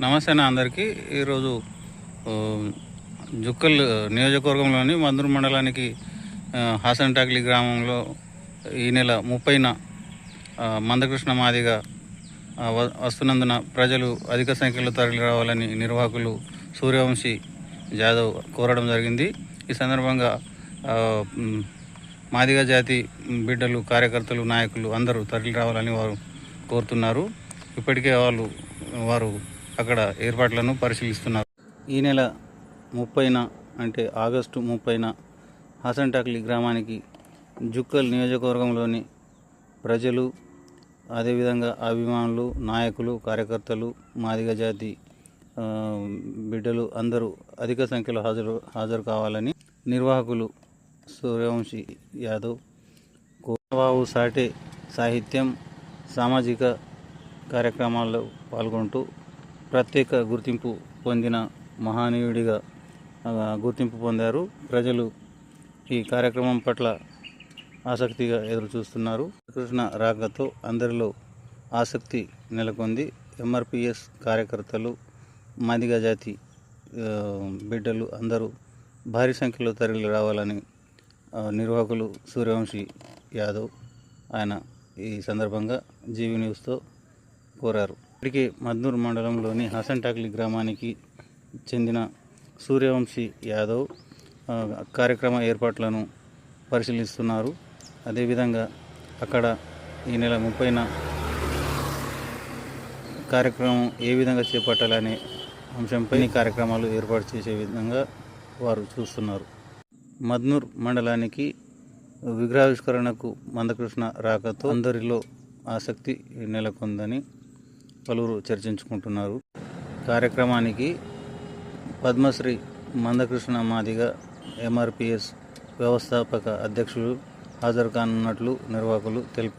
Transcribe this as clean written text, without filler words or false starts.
నమస్తే అన్న అందరికీ. ఈరోజు జుక్కల్ నియోజకవర్గంలోని మద్దూరు మండలానికి హాసన్ టాక్లీ గ్రామంలో ఈ నెల 30న మందకృష్ణ మాదిగ వస్తున్నందున ప్రజలు అధిక సంఖ్యలో తరలి రావాలని నిర్వాహకులు సూర్యవంశీ జాదవ్ కోరడం జరిగింది. ఈ సందర్భంగా మాదిగ జాతి బిడ్డలు, కార్యకర్తలు, నాయకులు అందరూ తరలి రావాలని వారు కోరుతున్నారు. ఇప్పటికే వారు అక్కడ ఏర్పాట్లను పరిశీలిస్తున్నారు. ఈ నెల 30న అంటే ఆగస్టు 30న హాసన్ టాక్లీ గ్రామానికి జుక్కల్ నియోజకవర్గంలోని ప్రజలు, అదేవిధంగా అభిమానులు, నాయకులు, కార్యకర్తలు, మాదిగ జాతి బిడ్డలు అందరూ అధిక సంఖ్యలో హాజరు కావాలని నిర్వాహకులు సూర్యవంశీ యాదవ్ కోరబాబు సాటే సాహిత్యం, సామాజిక కార్యక్రమాల్లో పాల్గొంటూ ప్రత్యేక గుర్తింపు పొందిన మహనీయుడిగా గుర్తింపు పొందారు. ప్రజలు ఈ కార్యక్రమం పట్ల ఆసక్తిగా ఎదురు చూస్తున్నారు. కృష్ణ రాకతో అందరిలో ఆసక్తి నెలకొంది. ఎంఆర్పిఎస్ కార్యకర్తలు, మాదిగ జాతి బిడ్డలు అందరూ భారీ సంఖ్యలో తరలి రావాలని నిర్వాహకులు సూర్యవంశీ యాదవ్ ఆయన ఈ సందర్భంగా జీవీ న్యూస్తో కోరారు. ఇప్పటికే మద్దూరు మండలంలోని హాసన్ టాక్లీ గ్రామానికి చెందిన సూర్యవంశీ యాదవ్ కార్యక్రమ ఏర్పాట్లను పరిశీలిస్తున్నారు. అదేవిధంగా అక్కడ ఈ నెల 30న కార్యక్రమం ఏ విధంగా చేపట్టాలనే అంశంపై కార్యక్రమాలు ఏర్పాటు చేసే విధంగా వారు చూస్తున్నారు. మద్దూరు మండలానికి విగ్రహావిష్కరణకు మందకృష్ణ రాకతో అందరిలో ఆసక్తి నెలకొందని పలువురు చర్చించుకుంటున్నారు. కార్యక్రమానికి పద్మశ్రీ మందకృష్ణ మాదిగ ఎంఆర్పిఎస్ వ్యవస్థాపక అధ్యక్షులు హాజరు కానున్నట్లు నిర్వాహకులు తెలిపారు.